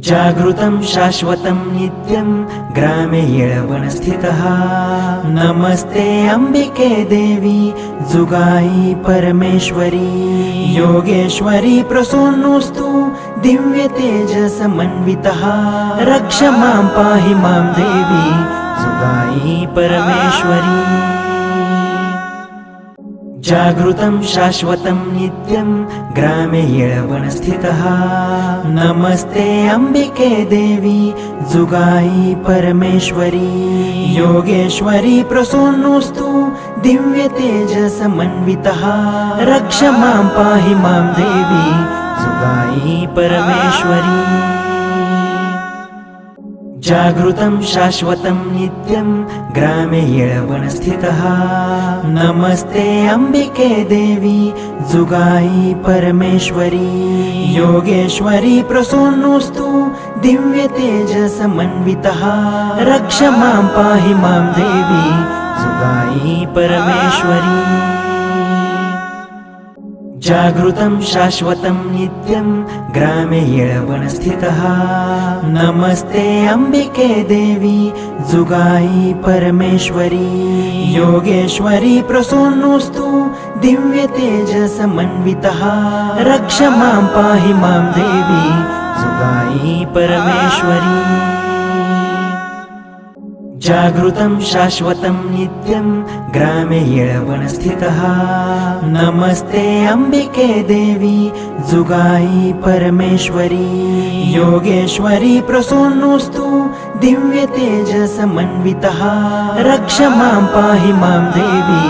जागृतं शाश्वतं नित्यं ग्रामे येळवनस्थितः। नमस्ते अम्बिके देवी जुगाई परमेश्वरी। योगेश्वरी प्रसन्नोऽस्तु दिव्य तेजसमन्वितः। रक्ष मां पाहि मां देवी जुगाई परमेश्वरी। जागृतं शाश्वतं नित्यं ग्रामे येळवनस्थितः। नमस्ते अम्बिके देवी जुगाई परमेश्वरी। योगेश्वरी प्रसन्नोऽस्तु दिव्य तेजसमन्वितः। रक्ष मां पाहि मां देवी जुगाई परमेश्वरी। जागृतं शाश्वतं नित्यं ग्रामे येळवनस्थितः। नमस्ते अम्बिके देवी जुगाई परमेश्वरी। योगेश्वरी प्रसन्नोऽस्तु दिव्य तेजसमन्वितः। रक्ष मां पाहि मां देवी जुगाई परमेश्वरी। जागृतं शाश्वतं नित्यं ग्रामे येळवनस्थितः। नमस्ते अम्बिके देवी जुगाई परमेश्वरी। योगेश्वरी प्रसन्नोऽस्तु दिव्य तेजसमन्वितः। रक्ष मां पाहि मां देवी जुगाई परमेश्वरी। जागृतं शाश्वतं नित्यं ग्रामे येळवनस्थितः। नमस्ते अम्बिके देवी जुगाई परमेश्वरी। योगेश्वरी प्रसन्नोऽस्तु दिव्य तेजसमन्वितः। रक्ष मां पाहि मां देवी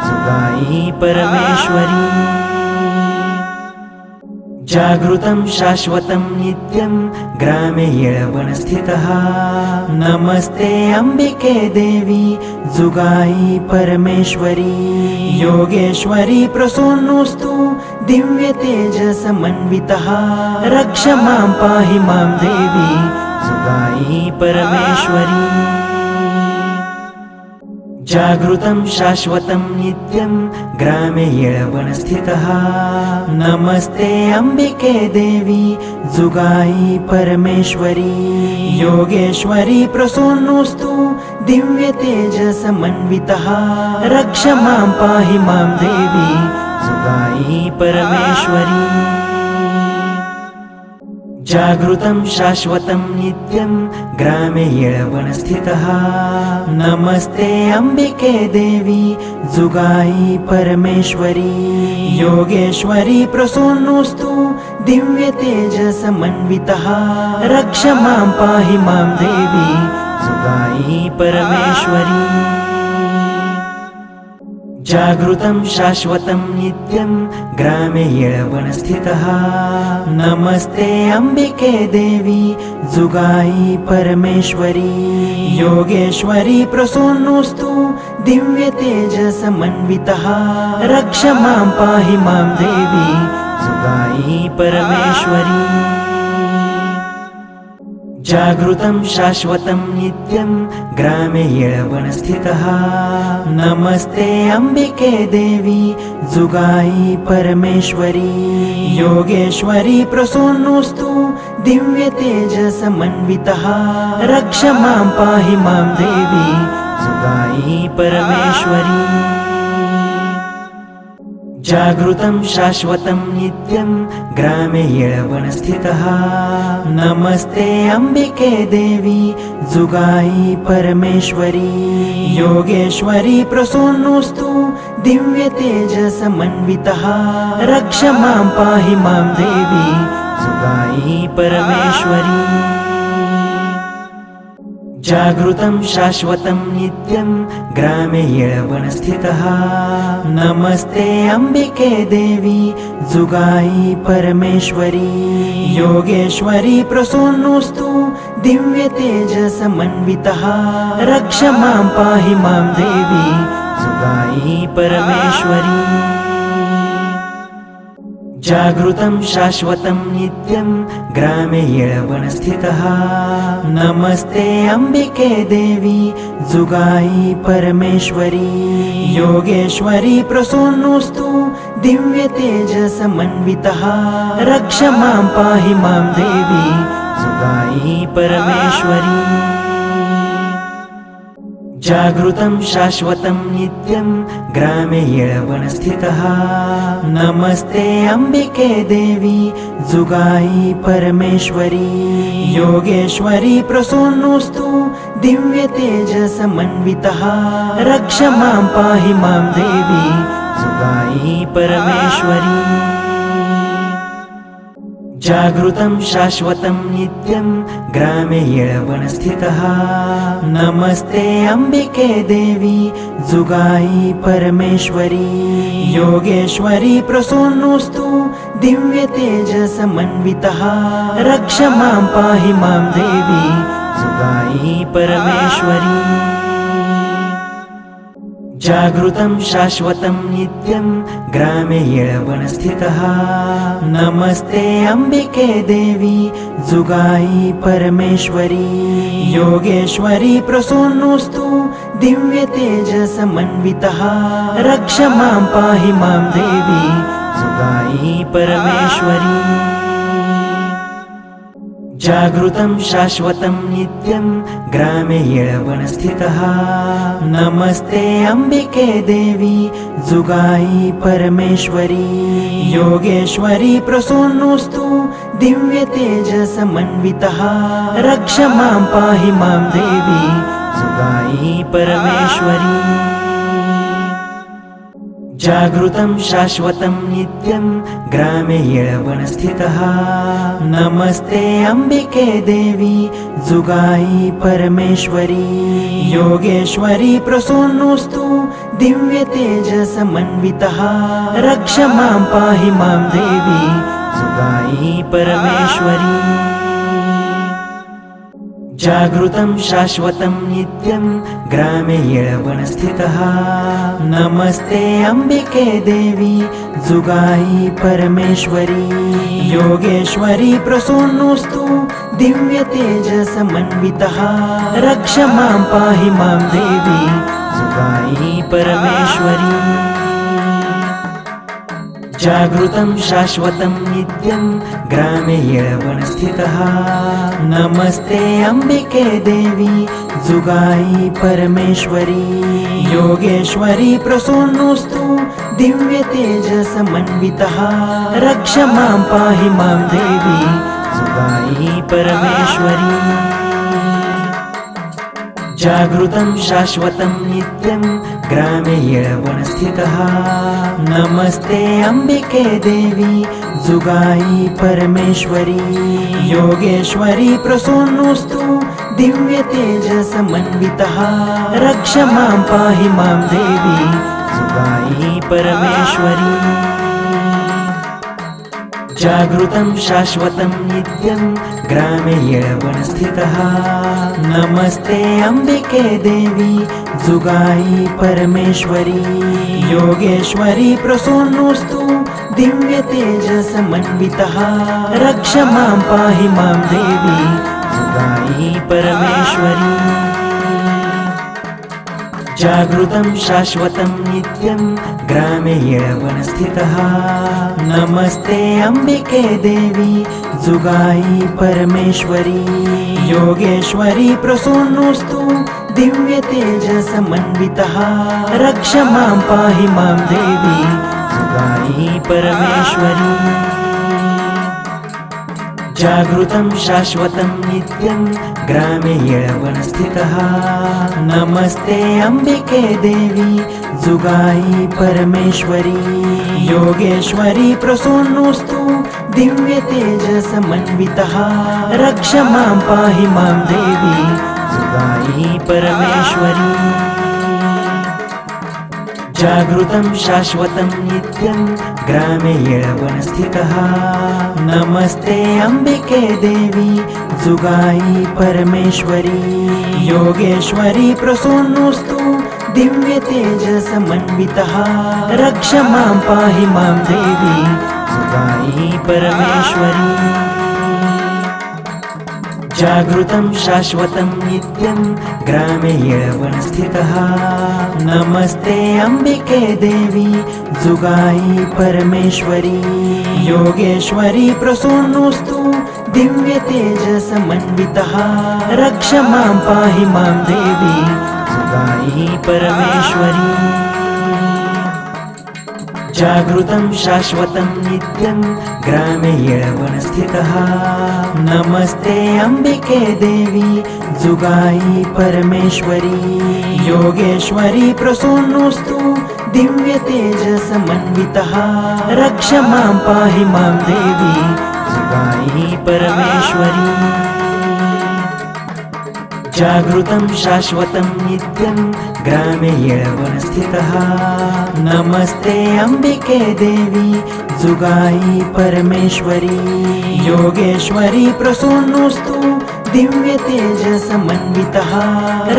जुगाई परमेश्वरी। जागृतं शाश्वतं नित्यं ग्रामे येळवनस्थितः। नमस्ते अम्बिके देवी जुगाई परमेश्वरी। योगेश्वरी प्रसन्नोऽस्तु दिव्य तेजसमन्वितः। रक्ष मां पाहि मां देवी जुगाई परमेश्वरी। जागृतं शाश्वतं नित्यं ग्रामे येळवनस्थितः। नमस्ते अम्बिके देवी जुगाई परमेश्वरी। योगेश्वरी प्रसन्नोऽस्तु दिव्य तेजसमन्वितः। रक्ष मां पाहि मां देवी जुगाई परमेश्वरी। जागृतं शाश्वतं नित्यं ग्रामे येळवनस्थितः। नमस्ते अम्बिके देवी जुगाई परमेश्वरी। योगेश्वरी प्रसन्नोऽस्तु दिव्य तेजसमन्वितः। रक्ष मां पाहि मां देवी जुगाई परमेश्वरी। जागृतं शाश्वतं नित्यं ग्रामे येळवनस्थितः। नमस्ते अम्बिके देवी जुगाई परमेश्वरी। योगेश्वरी प्रसन्नोऽस्तु दिव्य तेजसमन्वितः। रक्ष मां पाहि मां देवी जुगाई परमेश्वरी। जागृतं शाश्वतं नित्यं ग्रामे येळवनस्थितः। नमस्ते अम्बिके देवी जुगाई परमेश्वरी। योगेश्वरी प्रसन्नोऽस्तु दिव्य तेजसमन्वितः। रक्ष मां पाहि मां देवी जुगाई परमेश्वरी। जागृतं शाश्वतं नित्यं ग्रामे येळवनस्थितः। नमस्ते अम्बिके देवी जुगाई परमेश्वरी। योगेश्वरी प्रसन्नोऽस्तु दिव्य तेजसमन्वितः। रक्ष मां पाहि मां देवी जुगाई परमेश्वरी। जागृतं शाश्वतं नित्यं ग्रामे येळवनस्थितः। नमस्ते अम्बिके देवी जुगाई परमेश्वरी। योगेश्वरी प्रसन्नोऽस्तु दिव्य तेजसमन्वितः। रक्ष मां पाहि मां देवी जुगाई परमेश्वरी। जागृतं शाश्वतं नित्यं ग्रामे येळवनस्थितः। नमस्ते अम्बिके देवी जुगाई परमेश्वरी। योगेश्वरी प्रसन्नोऽस्तु दिव्य तेजसमन्वितः। रक्ष मां पाहि मां देवी जुगाई परमेश्वरी। जागृतं शाश्वतं नित्यं ग्रामे येळवनस्थितः नमस्ते अंबिके देवी जुगाई परमेश्वरी। योगेश्वरी प्रसन्नोऽस्तु दिव्य तेजसमन्वितः रक्ष मां पाहि मां देवी जुगाई परमेश्वरी। जागृतं शाश्वतं नित्यं ग्रामे येळवनस्थितः नमस्ते अंबिके देवी जुगाई परमेश्वरी। योगेश्वरी प्रसन्नोऽस्तु दिव्य तेजसमन्वितः रक्ष मां पाहि मां देवी जुगाई परमेश्वरी। जागृतं शाश्वतं नित्यं ग्रामे येळवनस्थितः नमस्ते अंबिके देवी जुगाई परमेश्वरी। योगेश्वरी प्रसन्नोऽस्तु दिव्य तेजसमन्वितः रक्ष मां पाहि मां देवी जुगाई परमेश्वरी। जागृतं शाश्वतं नित्यं ग्रामे येळवनस्थितः नमस्ते अंबिके देवी जुगाई परमेश्वरी। योगेश्वरी प्रसन्नोऽस्तु दिव्य तेजसमन्वितः रक्ष मां पाहि मां देवी जुगाई परमेश्वरी। जागृतं शाश्वतं नित्यं ग्रामे येळवनस्थितः नमस्ते अंबिके देवी जुगाई परमेश्वरी। योगेश्वरी प्रसन्नोऽस्तु दिव्य तेजसमन्वितः रक्ष मां पाहि मां देवी जुगाई परमेश्वरी। जागृतं शाश्वतं नित्यं ग्रामे येळवनस्थितः नमस्ते अंबिके देवी जुगाई परमेश्वरी। योगेश्वरी प्रसन्नोऽस्तु दिव्य तेजसमन्वितः रक्ष मां पाहि मां देवी जुगाई परमेश्वरी। जागृतं शाश्वतं नित्यं ग्रामे येळवनस्थितः नमस्ते अंबिके देवी जुगाई परमेश्वरी। योगेश्वरी प्रसन्नोऽस्तु दिव्य तेजसमन्वितः रक्ष मां पाहि मां देवी जुगाई परमेश्वरी। जागृतं शाश्वतं नित्यं ग्रामे येळवनस्थितः नमस्ते अंबिके देवी जुगाई परमेश्वरी। योगेश्वरी प्रसन्नोऽस्तु दिव्य तेजसमन्वितः रक्ष मां पाहि मां देवी जुगाई परमेश्वरी। जागृतं शाश्वतं नित्यं ग्रामे येळवनस्थितः नमस्ते अंबिके देवी जुगाई परमेश्वरी। योगेश्वरी प्रसन्नोऽस्तु दिव्य तेजसमन्वितः रक्ष मां पाहि मां देवी जुगाई परमेश्वरी। जागृतं शाश्वतं नित्यं ग्रामे येळवनस्थितः नमस्ते अंबिके देवी जुगाई परमेश्वरी। योगेश्वरी प्रसन्नोऽस्तु दिव्य तेजसमन्वितः रक्ष मां पाहि मां देवी जुगाई परमेश्वरी। जागृतं शाश्वतं नित्यं ग्रामे येळवनस्थितः नमस्ते अंबिके देवी जुगाई परमेश्वरी। योगेश्वरी प्रसन्नोऽस्तु दिव्य तेजसमन्वितः रक्ष मां पाहि मां देवी जुगाई परमेश्वरी। जागृतं शाश्वतं नित्यं ग्रामे येळवनस्थितः नमस्ते अंबिके देवी जुगाई परमेश्वरी। योगेश्वरी प्रसन्नोऽस्तु दिव्य तेजसमन्वितः रक्ष मां पाहि मां देवी जुगाई परमेश्वरी। जागृतं शाश्वतं नित्यं ग्रामे येळवनस्थितः नमस्ते अंबिके देवी जुगाई परमेश्वरी योगेश्वरी प्रसूनोस्तु दिव्य तेजसमन्वितः रक्ष मां पाहि मां देवी जुगाई परमेश्वरी जागृतं शाश्वतं नित्यं ग्रामे येळवनस्थितः नमस्ते अंबिके देवी जुगाई परमेश्वरी योगेश्वरी प्रसूनोस्तु दिव्य तेजसमन्वितः रक्ष मां पाहि मां देवी जुगाई परमेश्वरी जागृतं शाश्वतं नित्यं ग्रामे येळवनस्थितः नमस्ते अंबिके देवी जुगाई परमेश्वरी योगेश्वरी प्रसूनोस्तु दिव्य तेजसमन्वितः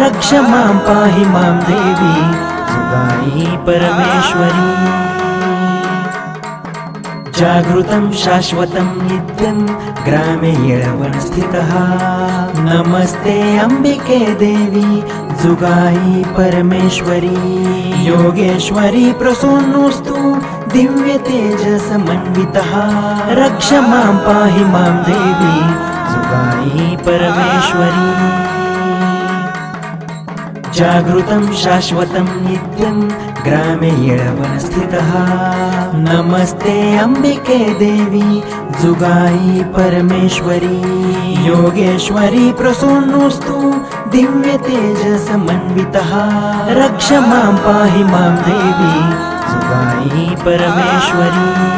रक्ष मां पाहि मां देवी जुगाई परमेश्वरी जागृतं शाश्वतं नित्यं ग्रामे येळवनस्थितः नमस्ते अंबिके देवी जुगाई परमेश्वरी योगेश्वरी प्रसूनोस्तु दिव्य तेजसमन्वितः रक्ष मां पाहि मां देवी जुगाई परमेश्वरी जागृतं शाश्वतं नित्यं ग्रामे येळवनस्थितः नमस्ते अंबिके देवी जुगाई परमेश्वरी योगेश्वरी प्रसूनोस्तु दिव्य तेजसमन्वितः रक्ष मां पाहि मां देवी जुगाई परमेश्वरी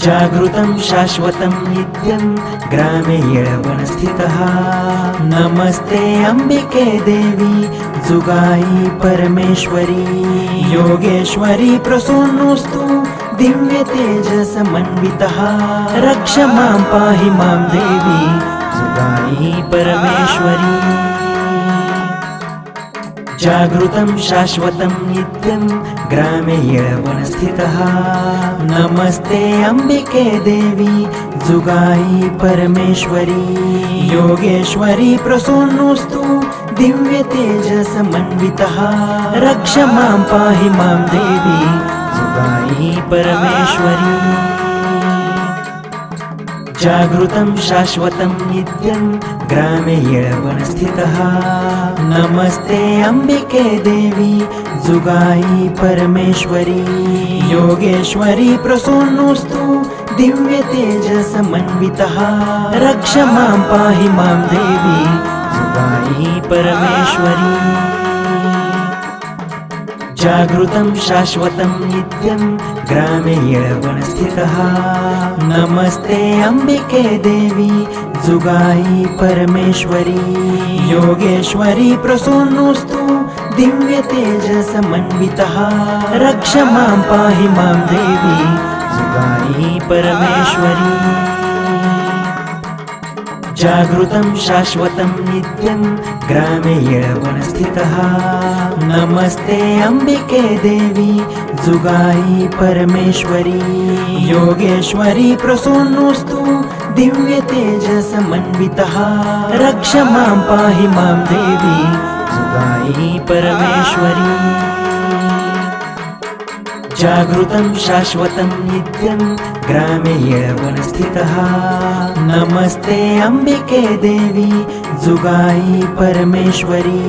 जागृतं शाश्वतं नित्यं ग्रामे येळवनस्थितः नमस्ते अंबिके देवी जुगाई परमेश्वरी योगेश्वरी प्रसूनोस्तु दिव्य तेजसमन्वितः रक्ष मां पाहि मां देवी जुगाई परमेश्वरी जागृतं शाश्वतं नित्यं ग्रामे येळवनस्थितः नमस्ते अंबिके देवी जुगाई परमेश्वरी योगेश्वरी प्रसूनोस्तु दिव्य तेजसमन्वितः रक्ष मां पाहि मां देवी जुगाई परमेश्वरी जागृतं शाश्वतं नित्यं ग्रामे येळवनस्थितः नमस्ते अंबिके देवी जुगाई परमेश्वरी योगेश्वरी प्रसूनोस्तु दिव्य तेजसमन्वितः रक्ष मां पाहि मां देवी जुगाई परमेश्वरी जागृतं शाश्वतं नित्यं ग्रामे येळवनस्थितः नमस्ते अंबिके देवी जुगाई परमेश्वरी योगेश्वरी प्रसूनोस्तु दिव्य तेजसमन्वितः रक्ष मां पाहि मां देवी जुगाई परमेश्वरी जागृतं शाश्वतं नित्यं ग्रामे येळवनस्थितः नमस्ते अंबिके देवी जुगाई परमेश्वरी योगेश्वरी प्रसूनोस्तु दिव्य तेजसमन्वितः रक्ष मां पाहि मां देवी जुगाई परमेश्वरी जागृतं शाश्वतं नित्यं ग्रामे येळवनस्थितः नमस्ते अंबिके देवी जुगाई परमेश्वरी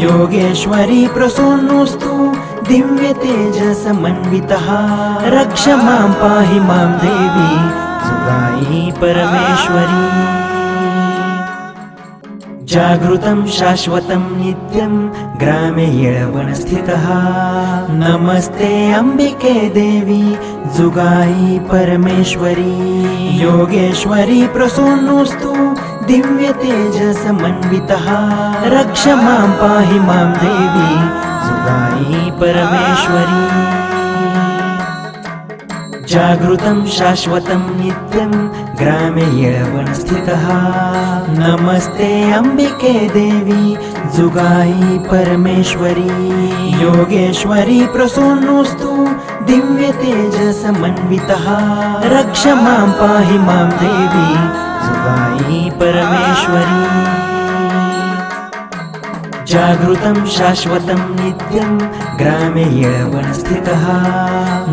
योगेश्वरी प्रसूनोस्तु दिव्य तेजसमन्वितः रक्ष मां पाहि मां देवी जुगाई परमेश्वरी जागृतं शाश्वतं नित्यं ग्रामे येळवनस्थितः नमस्ते अंबिके देवी जुगाई परमेश्वरी योगेश्वरी प्रसूनोस्तु दिव्य तेजसमन्वितः रक्ष मां पाहि मां देवी जुगाई परमेश्वरी जागृतं शाश्वतं नित्यं ग्रामे येळवनस्थितः नमस्ते अंबिके देवी जुगाई परमेश्वरी योगेश्वरी प्रसूनोस्तु दिव्य तेजसमन्वितः रक्ष मां पाहि मां देवी जुगाई परमेश्वरी जागृतं शाश्वतं नित्यं ग्रामे येळवनस्थितः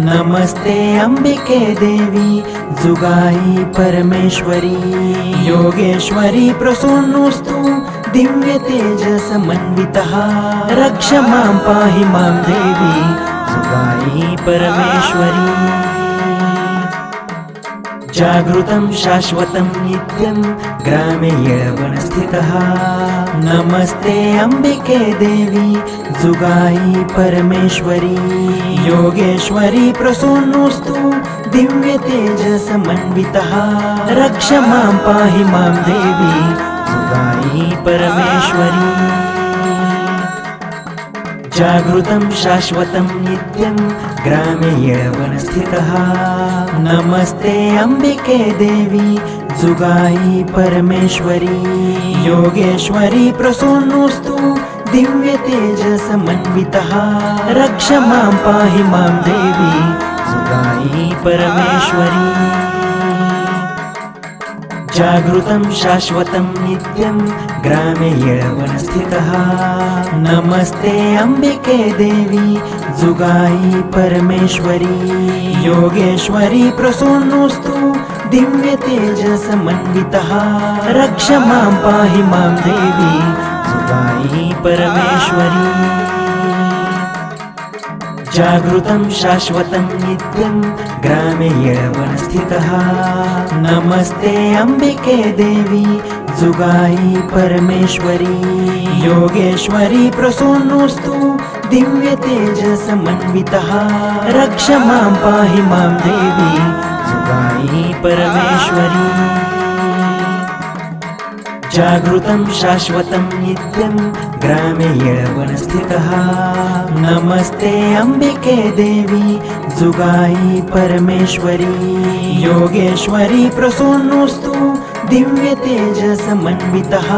नमस्ते अंबिके देवी जुगाई परमेश्वरी योगेश्वरी प्रसन्नोऽस्तु दिव्य तेजसमन्वितः रक्ष मां पाहि मां देवी जुगाई परमेश्वरी जागृतं शाश्वतं नित्यं ग्रामे येळवनस्थितः नमस्ते अंबिके देवी जुगाई परमेश्वरी योगेश्वरी प्रसन्नोऽस्तु दिव्य तेजसमन्वितः रक्ष मां पाहि मां देवी जुगाई परमेश्वरी जागृतं शाश्वतं नित्यं ग्रामे येळवनस्थितः नमस्ते अंबिके देवी जुगाई परमेश्वरी योगेश्वरी प्रसन्नोऽस्तु दिव्य तेजसमन्वितः रक्ष मां पाहि मां देवी जुगाई परमेश्वरी जागृतं शाश्वतं नित्यं ग्रामे येळवनस्थितः नमस्ते अंबिके देवी जुगाई परमेश्वरी योगेश्वरी प्रसन्नोऽस्तु दिव्य तेजसमन्वितः रक्ष मां पाहि मां देवी जुगाई परमेश्वरी जागृतं शाश्वतं नित्यं ग्रामे येळवनस्थितः नमस्ते अंबिके देवी जुगाई परमेश्वरी योगेश्वरी प्रसन्नोऽस्तु दिव्य तेजसमन्वितः रक्ष मां पाहि मां देवी जुगाई परमेश्वरी जागृतं शाश्वतं नित्यं ग्रामे येळवनस्थितः नमस्ते अंबिके देवी जुगाई परमेश्वरी योगेश्वरी प्रसन्नोऽस्तु दिव्य तेजसमन्वितः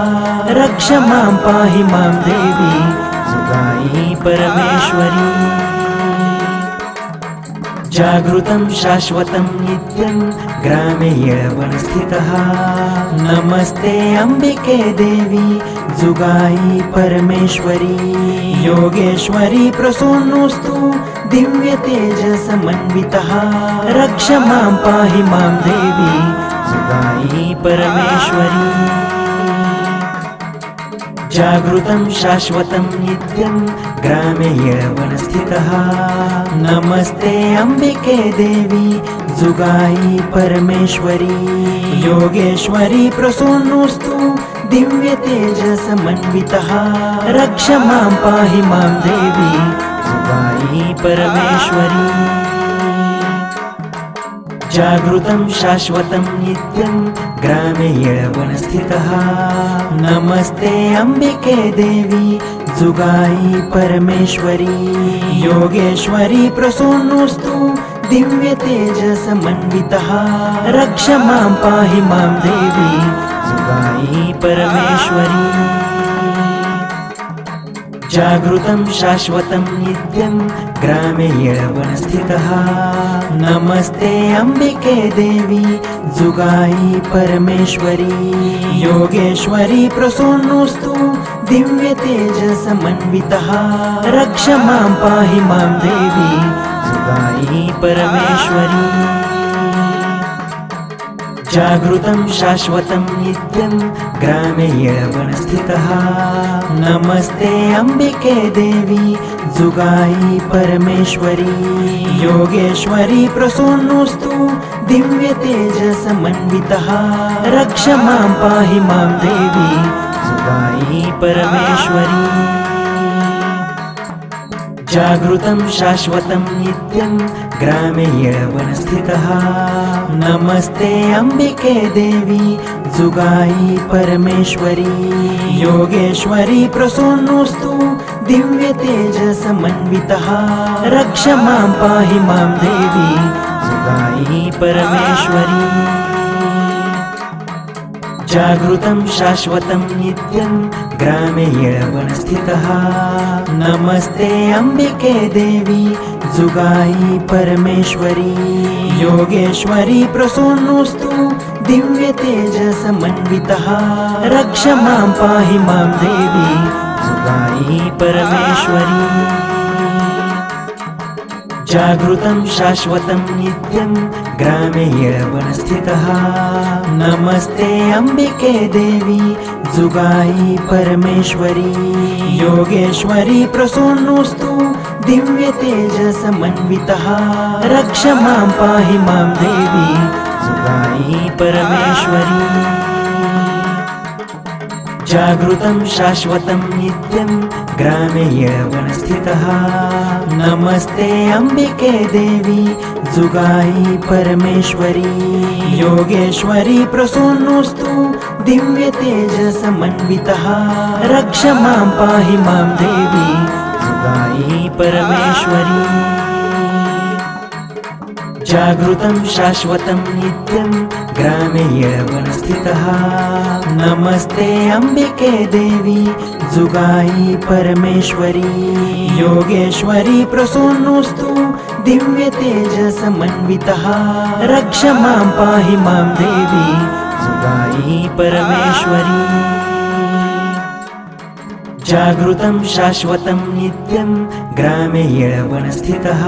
रक्ष मां पाहि मां देवी जुगाई परमेश्वरी जागृतं शाश्वतं नित्यं ग्रामे येळवनस्थितः नमस्ते अंबिके देवी जुगाई परमेश्वरी योगेश्वरी प्रसन्नोऽस्तु दिव्य तेजसमन्वितः रक्ष मां पाहि मां देवी जुगाई परमेश्वरी जागृतं शाश्वतं नित्यं ग्रामे येळवनस्थितः नमस्ते अंबिके देवी जुगाई परमेश्वरी योगेश्वरी प्रसन्नोऽस्तु दिव्य तेजसमन्वितः रक्ष मां पाहि मां देवी जुगाई परमेश्वरी जागृतं शाश्वतं नित्यं ग्रामे येळवनस्थितः नमस्ते अंबिके देवी जुगाई परमेश्वरी योगेश्वरी प्रसन्नोऽस्तु दिव्य तेजसमन्वितः रक्ष मां पाहि मां देवी जुगाई परमेश्वरी जागृतं शाश्वतं नित्यं ग्रामे येळवनस्थितः नमस्ते अंबिके देवी जुगाई परमेश्वरी योगेश्वरी प्रसन्नोऽस्तु दिव्य तेजसमन्वितः रक्ष मां पाहि मां देवी जुगाई परमेश्वरी जागृतं शाश्वतं नित्यं ग्रामे येळवनस्थितः नमस्ते अंबिके देवी जुगाई परमेश्वरी योगेश्वरी प्रसन्नोऽस्तु दिव्य तेजसमन्वितः रक्ष मां पाहि मां देवी जुगाई परमेश्वरी जागृतं शाश्वतं नित्यं ग्रामे येळवनस्थितः नमस्ते अंबिके देवी जुगाई परमेश्वरी योगेश्वरी प्रसन्नोऽस्तु दिव्य तेजसमन्वितः रक्ष मां पाहि मां देवी जुगाई परमेश्वरी जागृतं शाश्वतं नित्यं ग्रामे येळवनस्थितः नमस्ते अम्बिके देवी जुगाई परमेश्वरी योगेश्वरी प्रसन्नोऽस्तु दिव्य तेजसमन्वितः रक्ष मां पाहि मां देवी जुगाई परमेश्वरी जागृतं शाश्वतं नित्यं ग्रामे येळवनस्थितः नमस्ते अम्बिके देवी जुगाई परमेश्वरी योगेश्वरी प्रसन्नोऽस्तु दिव्य तेजसमन्वितः रक्ष मां पाहि मां देवी जुगाई परमेश्वरी जागृतं शाश्वतं नित्यं ग्रामे येळवनस्थितः नमस्ते अम्बिके देवी जुगाई परमेश्वरी योगेश्वरी प्रसन्नोऽस्तु दिव्य तेजसमन्वितः रक्ष मां पाहि मां देवी जुगाई परमेश्वरी जागृतं शाश्वतं नित्यं ग्रामे येळवनस्थितः नमस्ते अम्बिके देवी जुगाई परमेश्वरी योगेश्वरी प्रसन्नोऽस्तु दिव्य तेजसमन्वितः रक्ष मां पाहि मां देवी जुगाई परमेश्वरी जागृतं शाश्वतं नित्यं ग्रामे येळवनस्थितः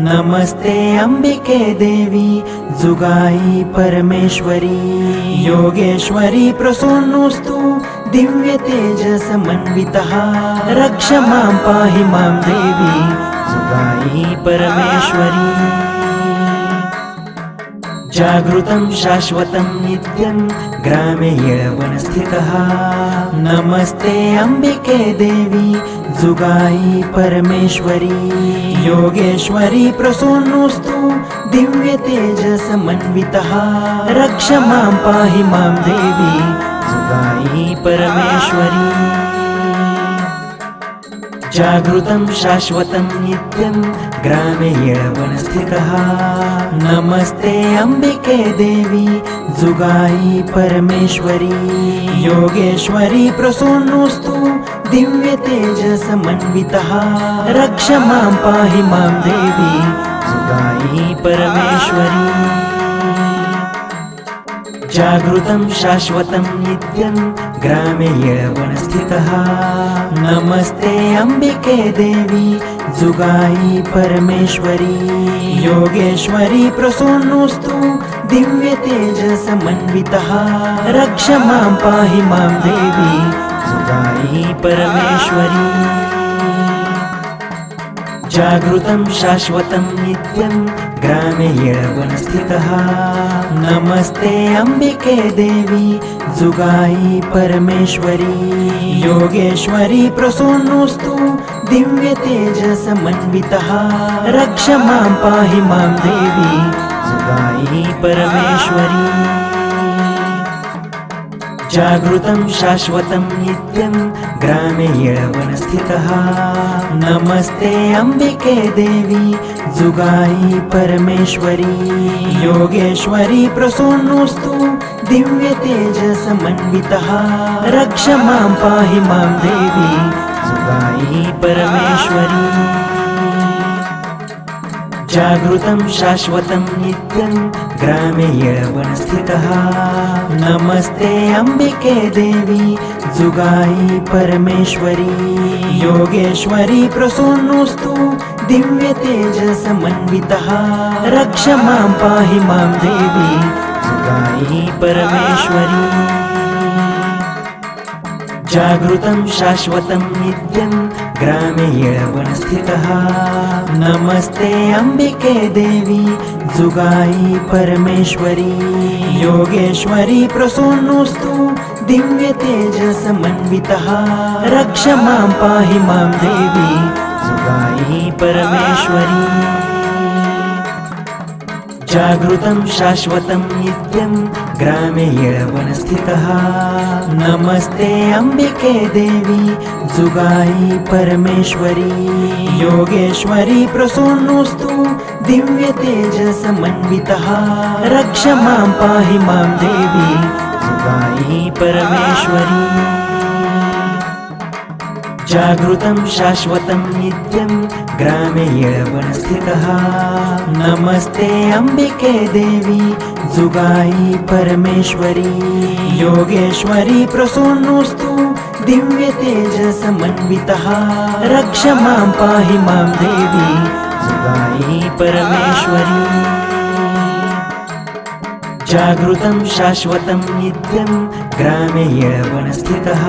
नमस्ते अम्बिके देवी जुगाई परमेश्वरी योगेश्वरी प्रसन्नोऽस्तु दिव्य तेजसमन्वितः रक्ष मां पाहि मां देवी जुगाई परमेश्वरी जागृतं शाश्वतं नित्यं ग्रामे येळवनस्थितः नमस्ते अम्बिके देवी जुगाई परमेश्वरी योगेश्वरी प्रसन्नोऽस्तु दिव्य तेजसमन्वितः रक्ष मां पाहि मां देवी जुगाई परमेश्वरी जागृतं शाश्वतं नित्यं ग्रामे येळवनस्थितः नमस्ते अम्बिके देवी जुगाई परमेश्वरी योगेश्वरी प्रसन्नोऽस्तु दिव्य तेजसमन्वितः रक्ष मां पाहि मां देवी जुगाई परमेश्वरी जागृतं शाश्वतं नित्यं ग्रामे येळवनस्थितः नमस्ते अम्बिके देवी जुगाई परमेश्वरी योगेश्वरी प्रसन्नोऽस्तु दिव्य तेजसमन्वितः रक्ष मां पाहि मां देवी जुगाई परमेश्वरी जागृतं शाश्वतं नित्यं ग्रामे येळवनस्थितः नमस्ते अम्बिके देवी जुगाई परमेश्वरी योगेश्वरी प्रसन्नोऽस्तु दिव्य तेजसमन्वितः रक्ष मां पाहि मां देवी जुगाई परमेश्वरी जागृतं शाश्वतं नित्यं ग्रामे येळवनस्थितः नमस्ते अम्बिके देवी जुगाई परमेश्वरी योगेश्वरी प्रसन्नोऽस्तु दिव्य तेजसमन्वितः रक्ष मां पाहि मां देवी जुगाई परमेश्वरी जागृतं शाश्वतं नित्यं ग्रामे येळवनस्थितः नमस्ते अम्बिके देवी जुगाई परमेश्वरी योगेश्वरी प्रसन्नोऽस्तु दिव्य तेजसमन्वितः रक्ष मां पाहि मां देवी जुगाई परमेश्वरी जागृतं शाश्वतं नित्यं ग्रामे येळवनस्थितः नमस्ते अम्बिके देवी जुगाई परमेश्वरी योगेश्वरी प्रसन्नोऽस्तु दिव्य तेजसमन्वितः रक्ष मां पाहि मां देवी जुगाई परमेश्वरी जागृतं शाश्वतं नित्यं ग्रामे येळवनस्थितः नमस्ते अम्बिके देवी जुगाई परमेश्वरी योगेश्वरी प्रसन्नोऽस्तु दिव्य तेजसमन्वितः रक्ष मां पाहि मां देवी जुगाई जुगाई परमेश्वरी जागृतं शाश्वतं नित्यं ग्रामे येळवनस्थितः नमस्ते अंबिके देवी जुगाई परमेश्वरी योगेश्वरी प्रसन्नोऽस्तु दिव्य तेजसमन्वितः रक्ष मां पाहि मां देवी जुगाई परमेश्वरी जागृतं शाश्वतं नित्यं ग्रामे येळवनस्थितः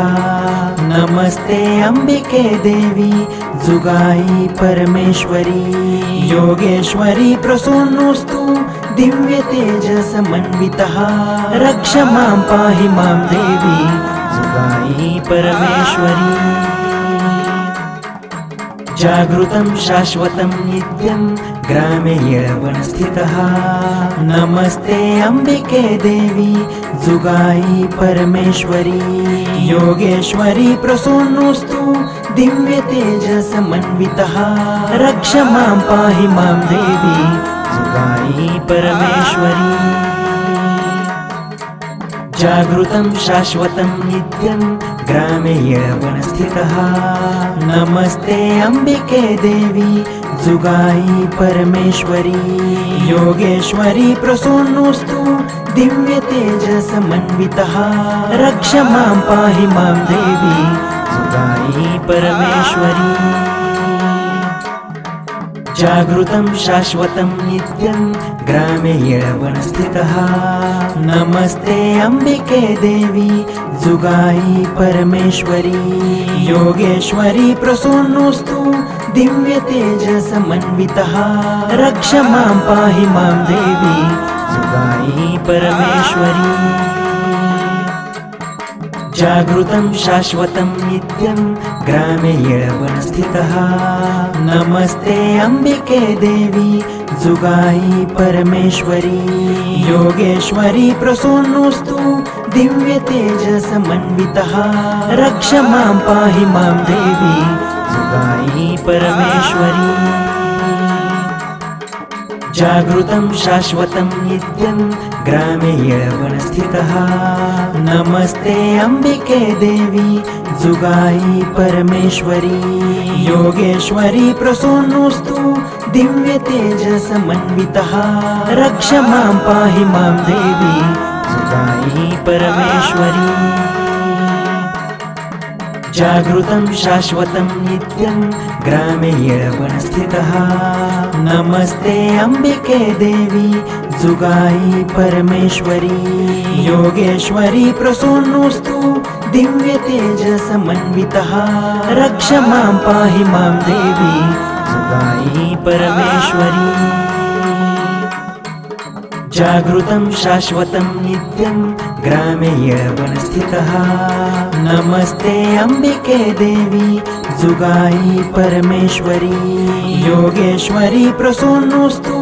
नमस्ते अंबिके देवी जुगाई परमेश्वरी योगेश्वरी प्रसन्नोऽस्तु दिव्य तेजसमन्वितः रक्ष मां पाहि मां देवी जुगाई परमेश्वरी जागृतं शाश्वतं नित्यं ग्रामे येळवनस्थितः नमस्ते अंबिके देवी जुगाई परमेश्वरी योगेश्वरी प्रसन्नोऽस्तु दिव्य तेजसमन्वितः रक्ष मां पाहि मां देवी जुगाई परमेश्वरी जागृतं शाश्वतं नित्यं ग्रामे येळवनस्थितः नमस्ते अंबिके देवी जुगाई परमेश्वरी योगेश्वरी प्रसन्नोऽस्तु दिव्य तेजसमन्वितः रक्ष मां पाहि मां देवी जुगाई परमेश्वरी जागृतं शाश्वतं नित्यं ग्रामे येळवनस्थितः नमस्ते अंबिके देवी जुगाई परमेश्वरी योगेश्वरी प्रसन्नोऽस्तु दिव्य तेजसमन्वितः रक्ष मां पाहि मां देवी जुगाई परमेश्वरी जागृतं शाश्वतं नित्यं ग्रामे येळवनस्थितः नमस्ते अंबिके देवी जुगाई परमेश्वरी योगेश्वरी प्रसन्नोऽस्तु दिव्य तेजसमन्वितः रक्ष मां पाहि मां देवी जुगाई परमेश्वरी जागृतं शाश्वतं नित्यं ग्रामे येळवनस्थितः नमस्ते अंबिके देवी जुगाई परमेश्वरी योगेश्वरी प्रसन्नोऽस्तु दिव्य तेजसमन्वितः रक्ष मां पाहि मां देवी जुगाई परमेश्वरी जागृतं शाश्वतं नित्यं ग्रामे येळवनस्थितः नमस्ते अंबिके देवी जुगाई परमेश्वरी योगेश्वरी प्रसन्नोऽस्तु दिव्य तेजसमन्वितः रक्ष मां पाहि मां देवी जुगाई परमेश्वरी जागृतं शाश्वतं नित्यं ग्रामे येळवनस्थितः नमस्ते अंबिके देवी जुगाई परमेश्वरी योगेश्वरी प्रसन्नोऽस्तु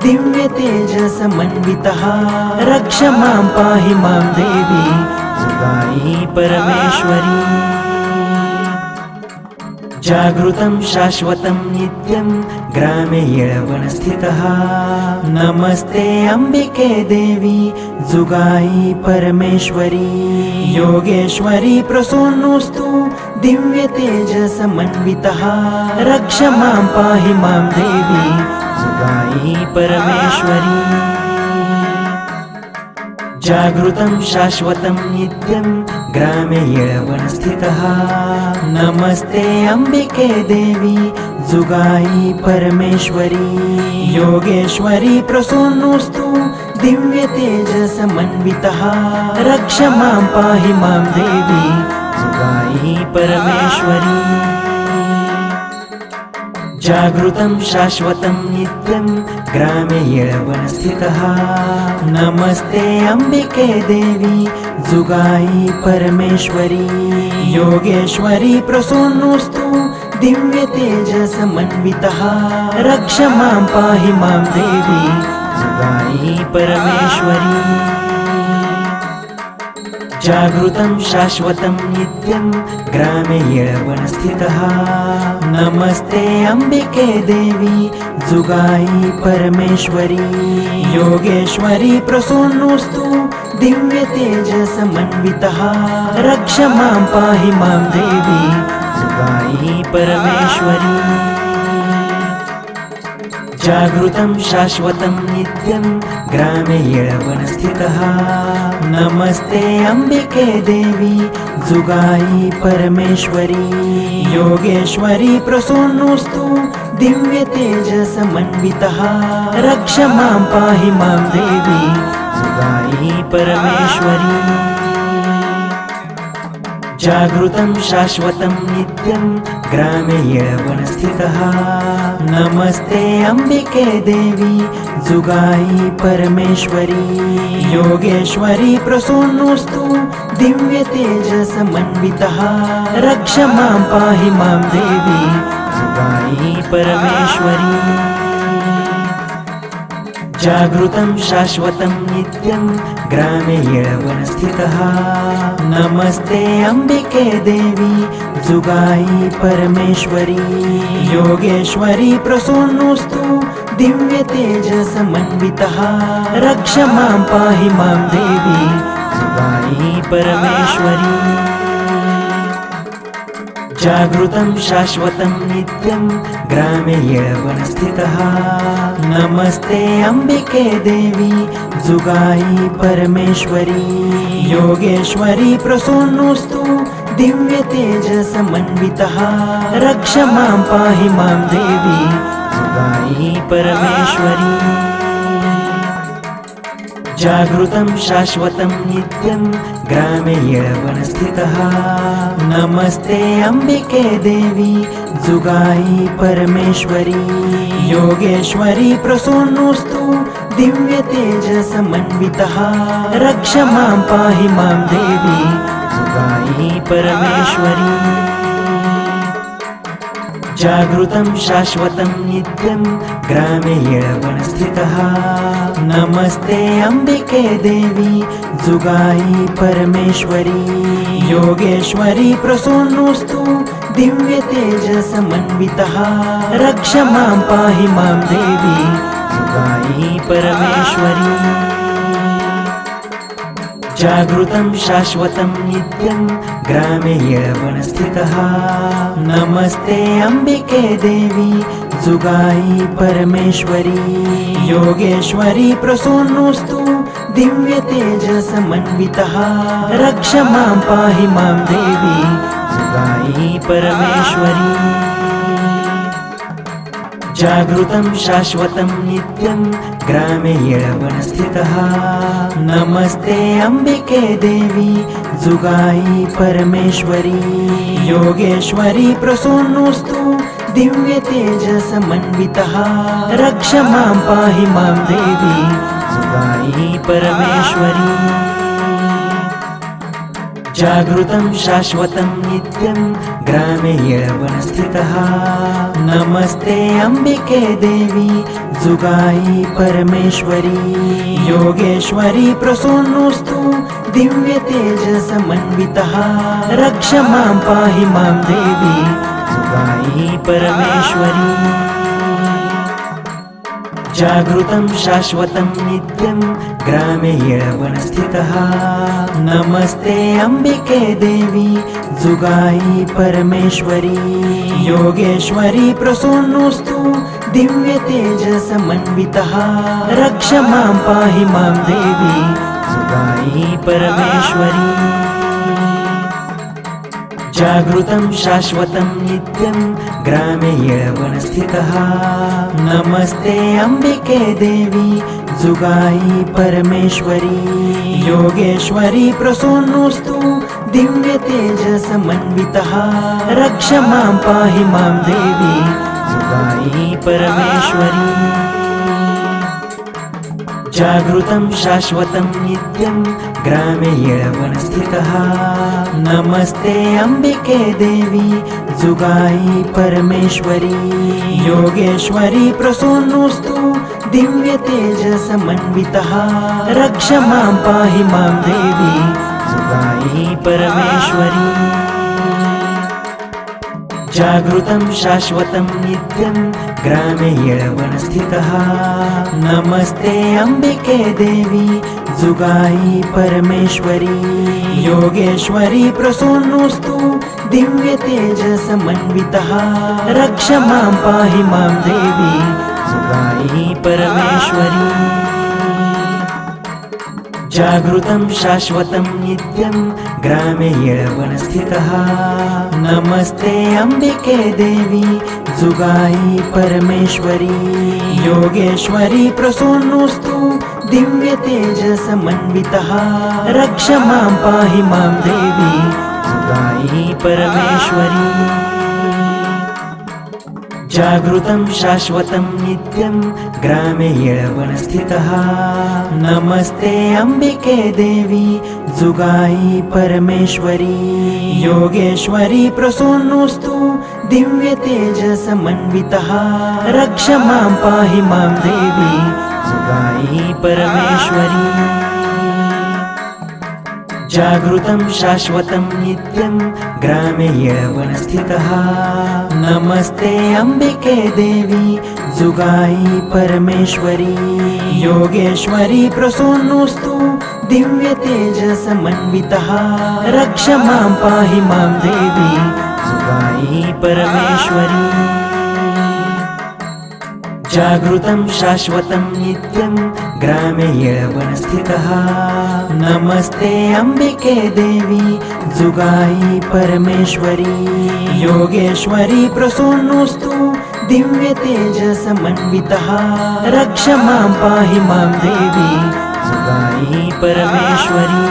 दिव्य तेजसमन्वितः रक्ष मां पाहि मां देवी जुगाई परमेश्वरी जागृतं शाश्वतं नित्यं ग्रामे येळवनस्थितः नमस्ते अंबिके देवी जुगाई परमेश्वरी योगेश्वरी प्रसन्नोऽस्तु दिव्य तेजसमन्वितः रक्ष मां पाहि मां देवी जुगाई परमेश्वरी जागृतं शाश्वतं नित्यं ग्रामे येळवनस्थितः नमस्ते अंबिके देवी जुगाई परमेश्वरी योगेश्वरी प्रसन्नोऽस्तु दिव्य तेजसमन्वितः रक्ष मां पाहि मां देवी जुगाई परमेश्वरी जागृतं शाश्वतं नित्यं ग्रामे येळवनस्थितः नमस्ते अंबिके देवी जुगाई परमेश्वरी योगेश्वरी प्रसन्नोऽस्तु दिव्य तेजसमन्वितः रक्ष मां पाहि मां देवी जुगाई परमेश्वरी जागृतं शाश्वतं नित्यं ग्रामे येळवनस्थितः नमस्ते अंबिके देवी जुगाई परमेश्वरी योगेश्वरी प्रसन्नोऽस्तु दिव्य तेजसमन्वितः रक्ष मां पाहि मां देवी जुगाई परमेश्वरी जागृतं शाश्वतं नित्यं ग्रामे येळवनस्थितः नमस्ते अंबिके देवी जुगाई परमेश्वरी योगेश्वरी प्रसन्नोऽस्तु दिव्य तेजसमन्वितः रक्ष मां पाहि मां देवी जुगाई परमेश्वरी जागृतं शाश्वतं नित्यं ग्रामे येळवनस्थितः नमस्ते अंबिके देवी जुगाई परमेश्वरी योगेश्वरी प्रसन्नोऽस्तु दिव्य तेजसमन्वितः रक्ष मां पाहि मां देवी जुगाई परमेश्वरी जागृतं शाश्वतं नित्यं ग्रामे येळवनस्थितः नमस्ते अंबिके देवी जुगाई परमेश्वरी योगेश्वरी प्रसन्नोऽस्तु दिव्य तेजसमन्वितः रक्ष मां पाहि मां देवी जुगाई परमेश्वरी जागृतं शाश्वतं नित्यं ग्रामे येळवनस्थितः नमस्ते अंबिके देवी जुगाई परमेश्वरी योगेश्वरी प्रसन्नोऽस्तु दिव्य तेजसमन्वितः रक्ष मां पाहि मां देवी जुगाई परमेश्वरी जागृतं शाश्वतं नित्यं ग्रामे येळवनस्थितः नमस्ते अंबिके देवी जुगाई परमेश्वरी योगेश्वरी प्रसन्नोऽस्तु दिव्य तेजसमन्वितः रक्ष मां पाहि मां देवी जुगाई परमेश्वरी जागृतं शाश्वतं नित्यं ग्रामे येळवनस्थितः नमस्ते अंबिके देवी जुगाई परमेश्वरी योगेश्वरी प्रसन्नोऽस्तु दिव्य तेजसमन्वितः रक्ष मां पाहि मां देवी जुगाई परमेश्वरी जागृतं शाश्वतं नित्यं ग्रामे येळवनस्थितः नमस्ते अंबिके देवी जुगाई परमेश्वरी योगेश्वरी प्रसन्नोऽस्तु दिव्य तेजसमन्वितः रक्ष मां पाहि मां देवी जुगाई परमेश्वरी जागृतं शाश्वतं नित्यं ग्रामे येळवनस्थितः नमस्ते अंबिके देवी जुगाई परमेश्वरी योगेश्वरी प्रसन्नोऽस्तु दिव्य तेजसमन्वितः रक्ष मां पाहि मां देवी जुगाई परमेश्वरी जागृतं शाश्वतं नित्यं ग्रामे येळवनस्थितः नमस्ते अंबिके देवी जुगाई परमेश्वरी योगेश्वरी प्रसन्नोऽस्तु दिव्य तेजसमन्वितः रक्ष मां पाहि मां देवी जुगाई परमेश्वरी जागृतं शाश्वतं नित्यं ग्रामे येळवनस्थितः नमस्ते अंबिके देवी जुगाई परमेश्वरी योगेश्वरी प्रसन्नोऽस्तु दिव्य तेजसमन्वितः रक्ष मां पाहि मां देवी जुगाई परमेश्वरी जागृतं शाश्वतं नित्यं ग्रामे येळवनस्थितः नमस्ते अंबिके देवी जुगाई परमेश्वरी योगेश्वरी प्रसन्नोऽस्तु दिव्य तेजसमन्वितः रक्ष मां पाहि मां देवी जुगाई परमेश्वरी जागृतं शाश्वतं नित्यं ग्रामे येळवनस्थितः नमस्ते अंबिके देवी जुगाई परमेश्वरी योगेश्वरी प्रसन्नोऽस्तु दिव्य तेजसमन्वितः रक्ष मां पाहि मां देवी जुगाई परमेश्वरी जागृतं शाश्वतं नित्यं ग्रामे येळवनस्थितः नमस्ते अंबिके देवी जुगाई परमेश्वरी योगेश्वरी प्रसन्नोऽस्तु दिव्य तेजसमन्वितः रक्ष मां पाहि मां देवी जुगाई परमेश्वरी जागृतं शाश्वतं नित्यं ग्रामे येळवनस्थितः नमस्ते अंबिके देवी जुगाई परमेश्वरी योगेश्वरी प्रसन्नोऽस्तु दिव्य तेजसमन्वितः रक्ष मां पाहि मां देवी जुगाई परमेश्वरी जागृतं शाश्वतं नित्यं ग्रामे येळवनस्थितः नमस्ते अंबिके देवी जुगाई परमेश्वरी योगेश्वरी प्रसन्नोऽस्तु दिव्य तेजसमन्वितः रक्ष मां पाहि मां देवी जुगाई परमेश्वरी जागृतं शाश्वतं नित्यं ग्रामे येळवनस्थितः नमस्ते अंबिके देवी जुगाई परमेश्वरी योगेश्वरी प्रसन्नोऽस्तु दिव्य तेजसमन्वितः रक्ष मां पाहि मां देवी जुगाई परमेश्वरी जागृतं शाश्वतं नित्यं ग्रामे येळवनस्थितः नमस्ते अंबिके देवी जुगाई परमेश्वरी योगेश्वरी प्रसन्नोऽस्तु दिव्य तेजसमन्वितः रक्ष मां पाहि मां देवी जुगाई परमेश्वरी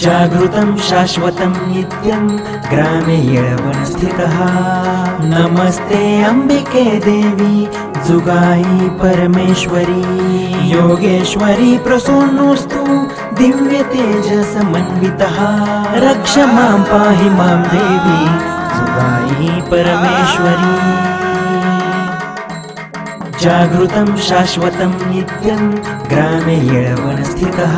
जागृतं शाश्वतं नित्यं ग्रामे येळवनस्थितः नमस्ते अंबिके देवी जुगाई परमेश्वरी योगेश्वरी प्रसन्नोऽस्तु दिव्य तेजसमन्वितः रक्ष मां पाहि मां देवी जुगाई परमेश्वरी जागृतं शाश्वतं नित्यं ग्रामे येळवनस्थितः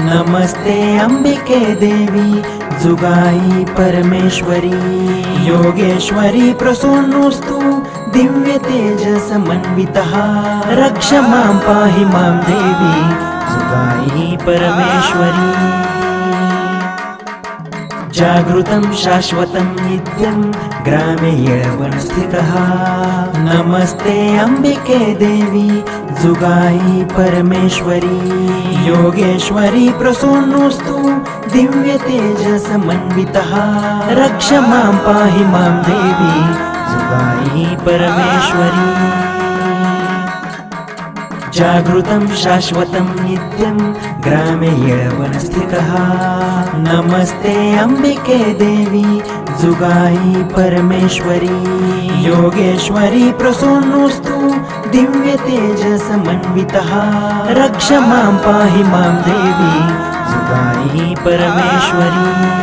नमस्ते अंबिके देवी जुगाई परमेश्वरी योगेश्वरी प्रसन्नोऽस्तु दिव्य तेजसमन्वितः रक्ष मां पाहि मां देवी जुगाई परमेश्वरी जागृतं शाश्वतं नित्यं ग्रामे येळवनस्थितः नमस्ते अंबिके देवी जुगाई परमेश्वरी योगेश्वरी प्रसन्नोऽस्तु दिव्य तेजसमन्वितः रक्ष मां पाहि मां देवी जुगाई परमेश्वरी जागृतं शाश्वतं नित्यं ग्रामे येळवनस्थितः नमस्ते अंबिके देवी जुगाई परमेश्वरी योगेश्वरी प्रसन्नोऽस्तु दिव्य तेजसमन्वितः रक्ष मां पाहि मां देवी जुगाई परमेश्वरी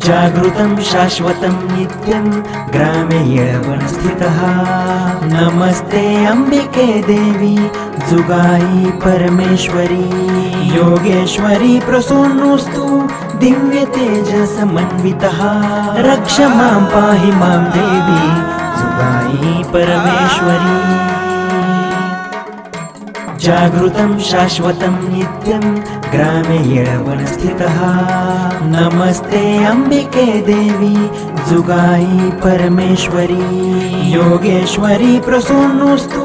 जागृतं शाश्वतं नित्यं ग्रामे येळवनस्थितः नमस्ते अंबिके देवी जुगाई परमेश्वरी योगेश्वरी प्रसन्नोऽस्तु दिव्य तेजसमन्वितः रक्ष मां पाहि मां देवी जुगाई परमेश्वरी जागृतं शाश्वतं नित्यं ग्रामे येळवनस्थितः नमस्ते अंबिके देवी जुगाई परमेश्वरी योगेश्वरी प्रसन्नोऽस्तु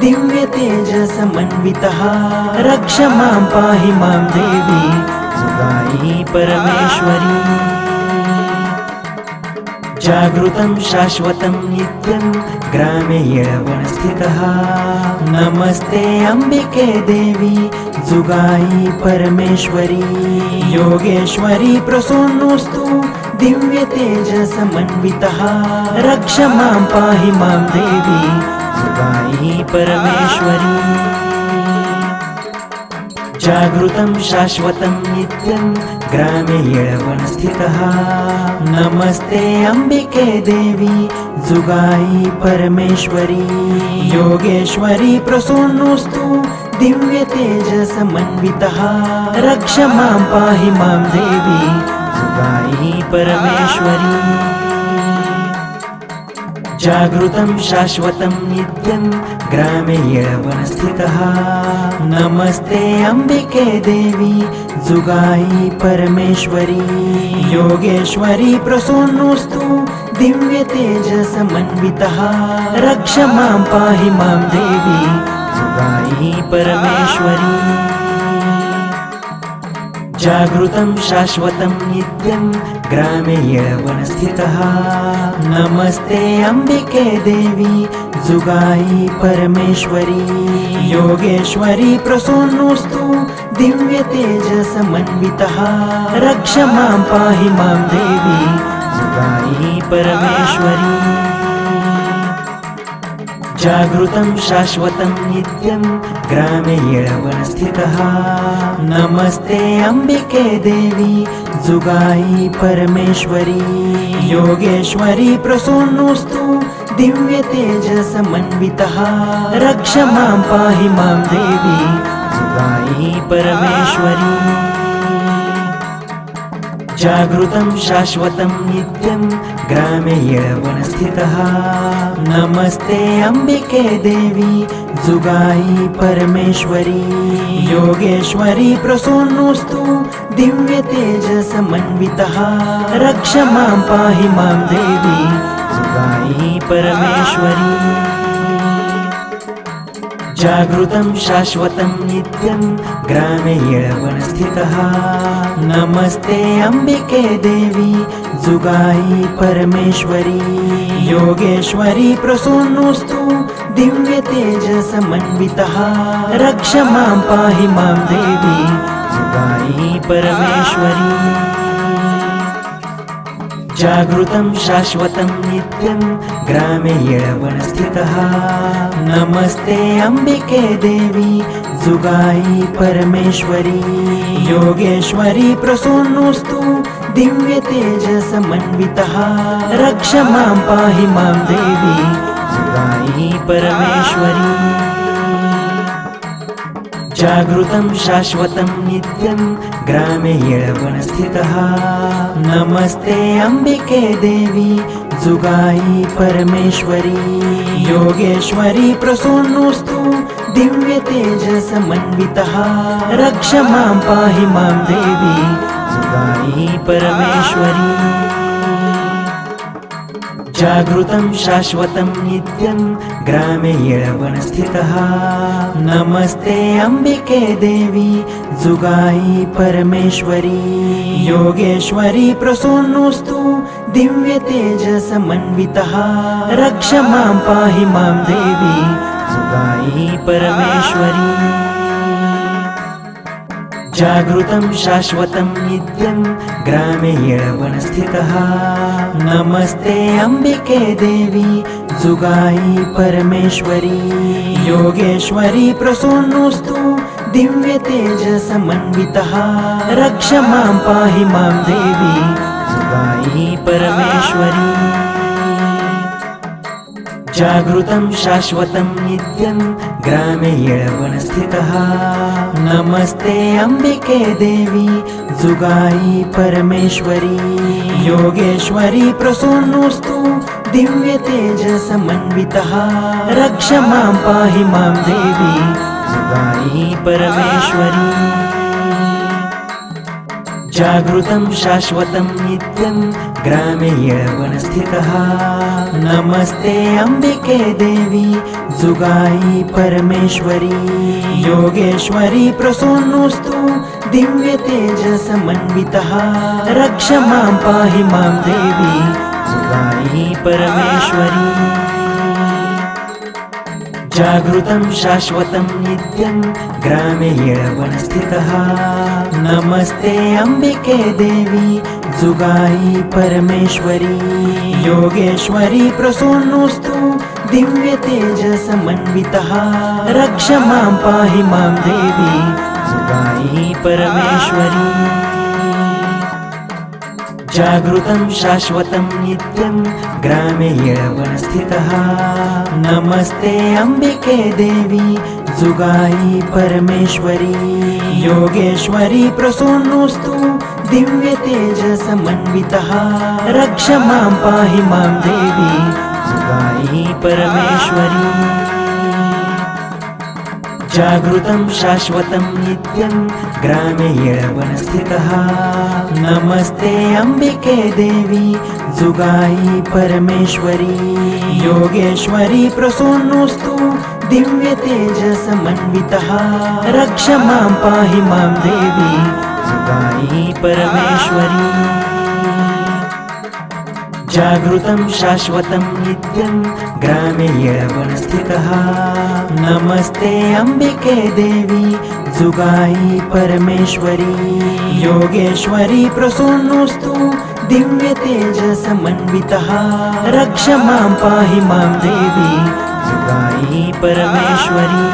दिव्य तेजसमन्वितः रक्ष मां पाहि मां देवी जुगाई परमेश्वरी जागृतं शाश्वतं नित्यं ग्रामे येळवनस्थितः नमस्ते अंबिके देवी जुगाई परमेश्वरी योगेश्वरी प्रसन्नोऽस्तु दिव्य तेजसमन्वितः रक्ष मां पाहि मां देवी जुगाई परमेश्वरी जागृतं शाश्वतं नित्यं ग्रामे येळवनस्थितः नमस्ते अंबिके देवी जुगाई परमेश्वरी योगेश्वरी प्रसन्नोऽस्तु दिव्यतेजसमन्वितः रक्ष मां पाहि मां देवी जुगायि परमेश्वरी जागृतं शाश्वतं नित्यं ग्रामे येळवनस्थितः नमस्ते अम्बिके देवी जुगायि परमेश्वरी योगेश्वरी प्रसन्नोऽस्तु दिव्यतेजसमन्वितः रक्ष मां पाहि मां देवी जुगायि परमेश्वरी जागृतं शाश्वतं नित्यं ग्रामे येळवनस्थितः नमस्ते अम्बिके देवी जुगायि परमेश्वरी योगेश्वरी प्रसन्नोऽस्तु दिव्यतेजसमन्वितः रक्ष मां पाहि मां देवी जुगायि परमेश्वरी जागृतं शाश्वतं नित्यं ग्रामे येळवनस्थितः नमस्ते अम्बिके देवी जुगायि परमेश्वरी योगेश्वरी प्रसन्नोऽस्तु दिव्यतेजसमन्वितः रक्ष मां पाहि मां देवी जुगायि परमेश्वरी जागृतं शाश्वतं नित्यं ग्रामे येळवनस्थितः नमस्ते अम्बिके देवी जुगायि परमेश्वरी योगेश्वरी प्रसन्नोऽस्तु दिव्यतेजसमन्वितः रक्ष मां पाहि मां देवी जुगायि परमेश्वरी जागृतं शाश्वतं नित्यं ग्रामे येळवनस्थितः नमस्ते अम्बिके देवी जुगायि परमेश्वरी योगेश्वरी प्रसन्नोऽस्तु दिव्यतेजसमन्वितः रक्ष मां पाहि मां देवी जुगायि परमेश्वरी जागृतं शाश्वतं नित्यं ग्रामे येळवनस्थितः नमस्ते अम्बिके देवी जुगायि परमेश्वरी योगेश्वरी प्रसन्नोऽस्तु दिव्यतेजसमन्वितः रक्ष मां पाहि मां देवी जुगायि परमेश्वरी जागृतं शाश्वतं नित्यं ग्रामे येळवनस्थितः नमस्ते अम्बिके देवी जुगायि परमेश्वरी योगेश्वरी प्रसन्नोऽस्तु दिव्यतेजसमन्वितः रक्ष मां पाहि मां देवी जुगायि परमेश्वरी जागृतं शाश्वतं नित्यं ग्रामे येळवनस्थितः नमस्ते अम्बिके देवी जुगायि परमेश्वरी योगेश्वरी प्रसन्नोऽस्तु दिव्यतेजसमन्वितः रक्ष मां पाहि मां देवी जुगायि परमेश्वरी जागृतं शाश्वतं नित्यं ग्रामे येळवनस्थितः नमस्ते अम्बिके देवी जुगायि परमेश्वरी योगेश्वरी प्रसन्नोऽस्तु दिव्यतेजसमन्वितः रक्ष मां पाहि मां देवी जुगायि परमेश्वरी जागृतं शाश्वतं नित्यं ग्रामे येळवनस्थितः नमस्ते अम्बिके देवी जुगायि परमेश्वरी योगेश्वरी प्रसन्नोऽस्तु दिव्यतेजसमन्वितः रक्ष मां पाहि मां देवी जुगायि परमेश्वरी जागृतं शाश्वतं नित्यं ग्रामे येळवनस्थितः नमस्ते अम्बिके देवी जुगायि परमेश्वरी योगेश्वरी प्रसन्नोऽस्तु दिव्यतेजसमन्वितः रक्ष मां पाहि मां देवी जुगायि परमेश्वरी जागृतं शाश्वतं नित्यं ग्रामे येळवनस्थितः नमस्ते अम्बिके देवी जुगायि परमेश्वरी योगेश्वरी प्रसन्नोऽस्तु दिव्यतेजसमन्वितः रक्ष मां पाहि मां देवी जुगायि परमेश्वरी जागृतं शाश्वतं नित्यं ग्रामे येळवनस्थितः नमस्ते अम्बिके देवी जुगाई परमेश्वरी योगेश्वरी प्रसूनोऽस्तु दिव्य तेज समन्वितः रक्ष मां पाहि मां देवी जुगाई परमेश्वरी जागृतं शाश्वतं नित्यं ग्रामे येळवनस्थितः नमस्ते अम्बिके देवी जुगाई परमेश्वरी योगेश्वरी प्रसूनोऽस्तु दिव्य तेज समन्वितः रक्ष मां पाहि मां देवी जुगाई परमेश्वरी जागृतं शाश्वतं नित्यं ग्रामे येळवनस्थितः नमस्ते अम्बिके देवी जुगाई परमेश्वरी योगेश्वरी प्रसूनोऽस्तु दिव्य तेज समन्वितः रक्ष मां पाहि मां देवी जुगाई परमेश्वरी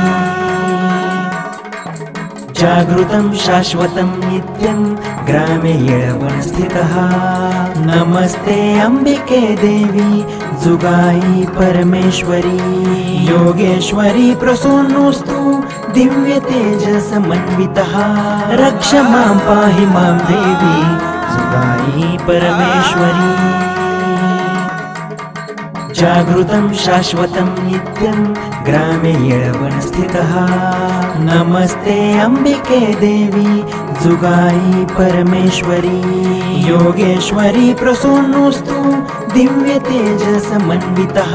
जागृतं शाश्वतं नित्यं ग्रामे येळवनस्थितः नमस्ते अम्बिके देवी जुगाई परमेश्वरी योगेश्वरी प्रसूनोऽस्तु दिव्य तेज समन्वितः रक्ष मां पाहि मां देवी जुगाई परमेश्वरी जागृतं शाश्वतं नित्यं ग्रामे येळवनस्थितः नमस्ते अम्बिके देवी जुगाई परमेश्वरी योगेश्वरी प्रसूनोऽस्तु दिव्य तेज समन्वितः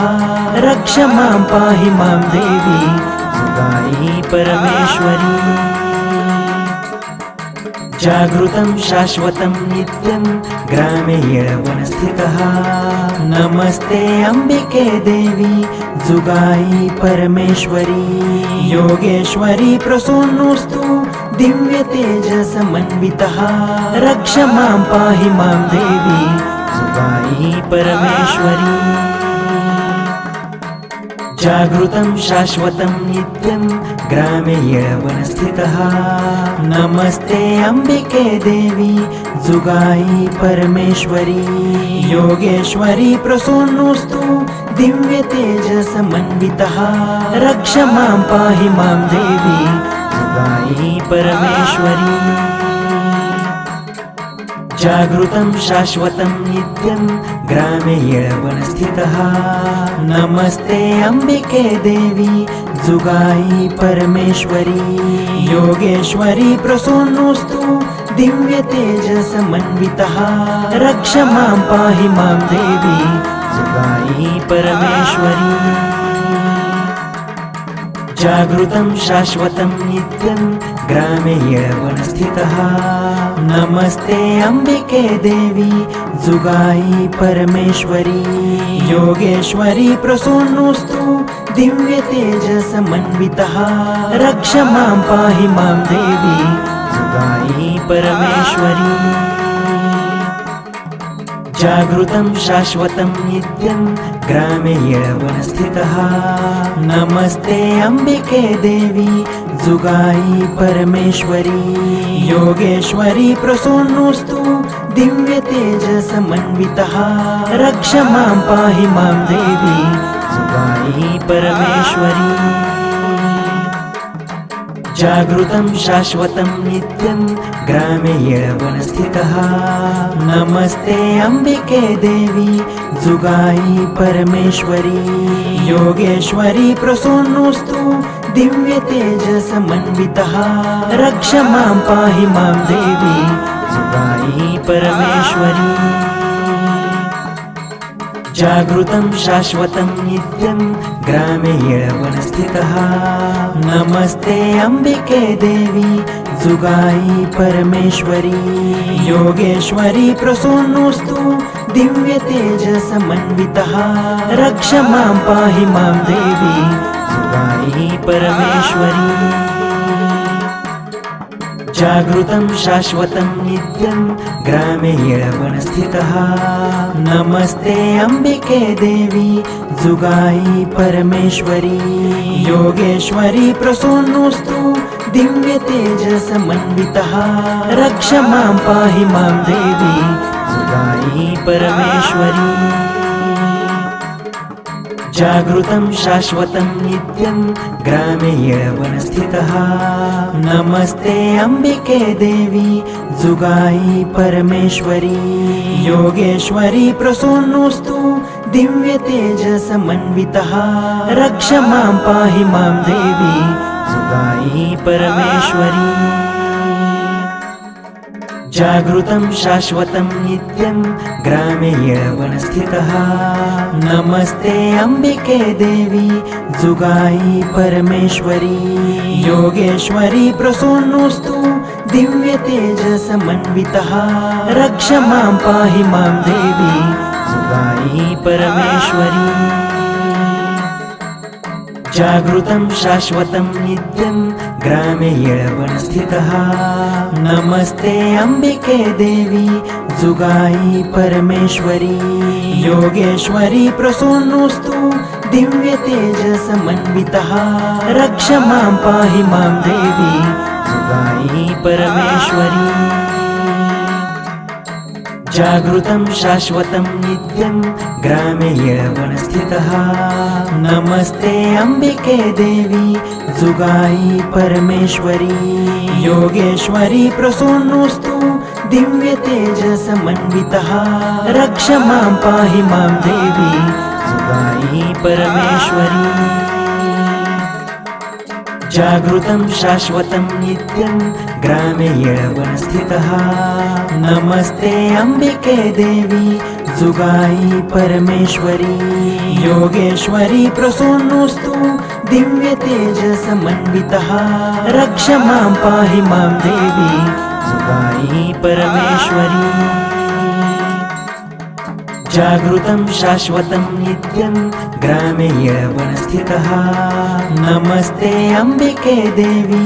रक्ष मां पाहि मां देवी जुगाई परमेश्वरी जागृतं शाश्वतं नित्यं ग्रामे येळवनस्थितः नमस्ते अम्बिके देवी जुगाई परमेश्वरी योगेश्वरी प्रसूनोऽस्तु दिव्य तेज समन्वितः रक्ष मां पाहि मां देवी जुगाई परमेश्वरी जागृतं शाश्वतं नित्यं ग्रामे येळवनस्थितः नमस्ते अम्बिके देवी जुगाई परमेश्वरी योगेश्वरी प्रसूनोऽस्तु दिव्य तेज समन्वितः रक्ष मां पाहि मां देवी जुगाई परमेश्वरी जागृतं शाश्वतं नित्यं ग्रामे येळवनस्थितः नमस्ते अम्बिके देवी जुगाई परमेश्वरी योगेश्वरी प्रसूनोऽस्तु दिव्य तेज समन्वितः रक्ष मां पाहि मां देवी जुगाई परमेश्वरी जागृतं शाश्वतं नित्यं ग्रामे येळवनस्थितः नमस्ते अम्बिके देवी जुगाई परमेश्वरी योगेश्वरी प्रसूनोऽस्तु दिव्य तेज समन्वितः रक्ष मां पाहि मां देवी जुगाई परमेश्वरी जागृतं शाश्वतं नित्यं ग्रामे येळवनस्थितः नमस्ते अम्बिके देवी जुगाई परमेश्वरी योगेश्वरी प्रसूनोऽस्तु दिव्य तेज समन्वितः रक्ष मां पाहि मां देवी जुगाई परमेश्वरी जागृतं शाश्वतं नित्यं ग्रामे येळवनस्थितः नमस्ते अम्बिके देवी जुगाई परमेश्वरी योगेश्वरी प्रसूनोऽस्तु दिव्य तेज समन्वितः रक्ष मां पाहि मां देवी जुगाई परमेश्वरी जागृतं शाश्वतं नित्यं ग्रामे येळवनस्थितः नमस्ते अम्बिके देवी जुगाई परमेश्वरी योगेश्वरी प्रसूनोऽस्तु दिव्य तेज समन्वितः रक्ष मां पाहि मां देवी जुगाई परमेश्वरी जागृतं शाश्वतं नित्यं ग्रामे येळवनस्थितः नमस्ते अम्बिके देवी जुगाई परमेश्वरी योगेश्वरी प्रसूनोऽस्तु दिव्य तेज समन्वितः रक्ष मां पाहि मां देवी जुगाई परमेश्वरी जागृतं शाश्वतं नित्यं ग्रामे येळवनस्थितः नमस्ते अम्बिके देवी जुगाई परमेश्वरी योगेश्वरी प्रसन्नोऽस्तु दिव्य तेजसमन्वितः रक्ष मां पाहि मां देवी जुगाई परमेश्वरी जागृतं शाश्वतं नित्यं ग्रामे येळवनस्थितः नमस्ते अम्बिके देवी जुगाई परमेश्वरी योगेश्वरी प्रसन्नोऽस्तु दिव्य तेजसमन्वितः रक्ष मां पाहि मां देवी जुगाई परमेश्वरी जागृतं शाश्वतं नित्यं ग्रामे येळवनस्थितः नमस्ते अम्बिके देवी जुगाई परमेश्वरी योगेश्वरी प्रसन्नोऽस्तु दिव्य तेजसमन्वितः रक्ष मां पाहि मां देवी जुगाई परमेश्वरी जागृतं शाश्वतं नित्यं ग्रामे येळवनस्थितः नमस्ते अम्बिके देवी जुगाई परमेश्वरी योगेश्वरी प्रसन्नोऽस्तु दिव्य तेजसमन्वितः रक्ष मां पाहि मां देवी जुगाई परमेश्वरी जागृतं शाश्वतं नित्यं ग्रामे येळवनस्थितः नमस्ते अम्बिके देवी जुगाई परमेश्वरी योगेश्वरी प्रसन्नोऽस्तु दिव्य तेजसमन्वितः रक्ष मां पाहि मां देवी जुगाई परमेश्वरी जागृतं शाश्वतं नित्यं ग्रामे येळवनस्थितः नमस्ते अम्बिके देवी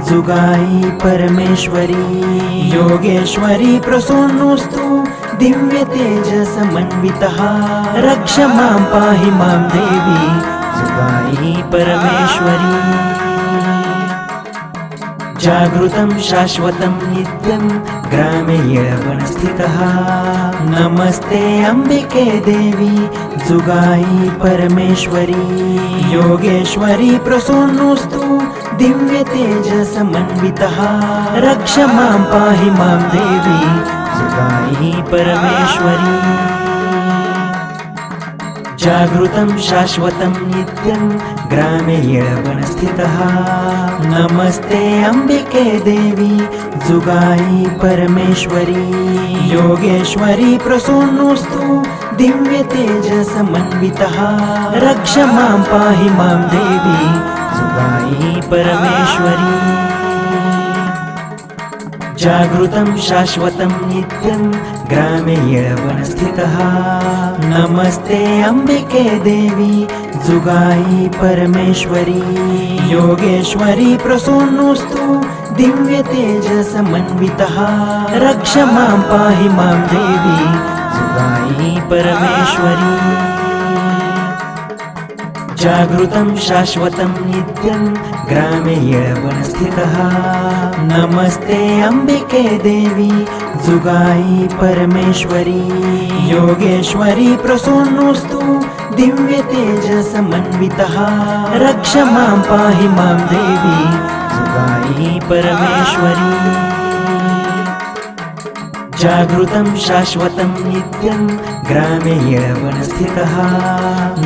जुगाई परमेश्वरी योगेश्वरी प्रसन्नोऽस्तु दिव्य तेजसमन्वितः रक्ष मां पाहि मां देवी जुगाई परमेश्वरी जागृतं शाश्वतं नित्यं ग्रामे येळवनस्थितः नमस्ते अम्बिके देवी जुगाई परमेश्वरी योगेश्वरी प्रसन्नोऽस्तु दिव्य तेजसमन्वितः रक्ष मां पाहि मां देवी जुगाई परमेश्वरी जागृतं शाश्वतं नित्यं ग्रामे येळवनस्थितः नमस्ते अम्बिके देवी जुगाई परमेश्वरी योगेश्वरी प्रसन्नोऽस्तु दिव्य तेजसमन्वितः रक्ष मां पाहि मां देवी जुगाई परमेश्वरी जागृतं शाश्वतं नित्यं ग्रामे येळवनस्थितः नमस्ते अम्बिके देवी जुगाई परमेश्वरी योगेश्वरी प्रसन्नोऽस्तु दिव्य तेजसमन्वितः रक्ष मां पाहि मां देवी जुगाई परमेश्वरी जागृतं शाश्वतं नित्यं ग्रामे येळवनस्थितः नमस्ते अम्बिके देवी जुगाई परमेश्वरी योगेश्वरी प्रसन्नोऽस्तु दिव्य तेजसमन्वितः रक्ष मां पाहि मां देवी जुगाई परमेश्वरी जागृतं शाश्वतं नित्यं ग्रामे येळवनस्थितः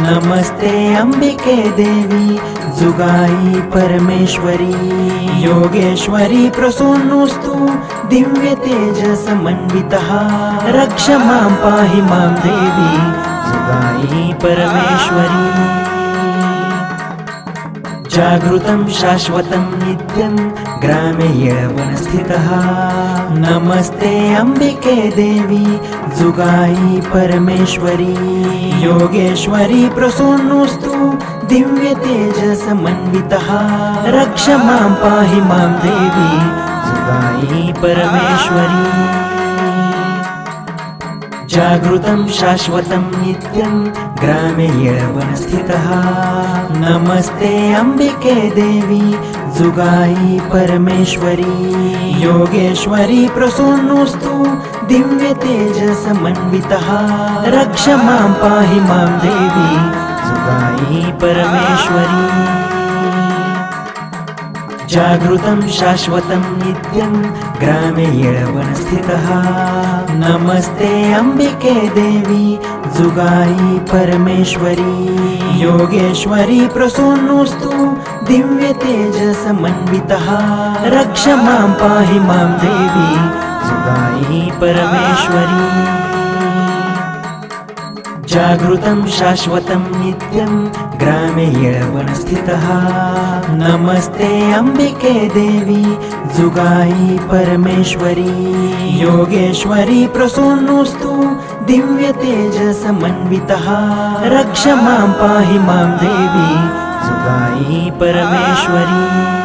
नमस्ते अम्बिके देवी जुगाई परमेश्वरी योगेश्वरी प्रसन्नोऽस्तु दिव्य तेजसमन्वितः रक्ष मां पाहि मां देवी जुगाई परमेश्वरी जागृतं शाश्वतं नित्यं ग्रामे येळवनस्थितः नमस्ते अम्बिके देवी जुगाई परमेश्वरी योगेश्वरी प्रसन्नोऽस्तु दिव्य तेजसमन्वितः रक्ष मां पाहि मां देवी जुगाई परमेश्वरी जागृतं शाश्वतं नित्यं ग्रामे येळवनस्थितः नमस्ते अम्बिके देवी जुगाई परमेश्वरी योगेश्वरी प्रसन्नोऽस्तु दिव्य तेजसमन्वितः रक्ष मां पाहि मां देवी जुगाई परमेश्वरी जागृतं शाश्वतं नित्यं ग्रामे येळवनस्थितः नमस्ते अंबिके देवी जुगाई परमेश्वरी योगेश्वरी प्रसन्नोऽस्तु दिव्य तेजसमन्वितः रक्ष मां पाहि मां देवी जुगाई परमेश्वरी जागृतं शाश्वतं नित्यं ग्रामे येळवनस्थितः नमस्ते अंबिके देवी जुगाई परमेश्वरी योगेश्वरी प्रसन्नोऽस्तु दिव्य तेजसमन्वितः रक्ष मां पाहि मां देवी जुगाई परमेश्वरी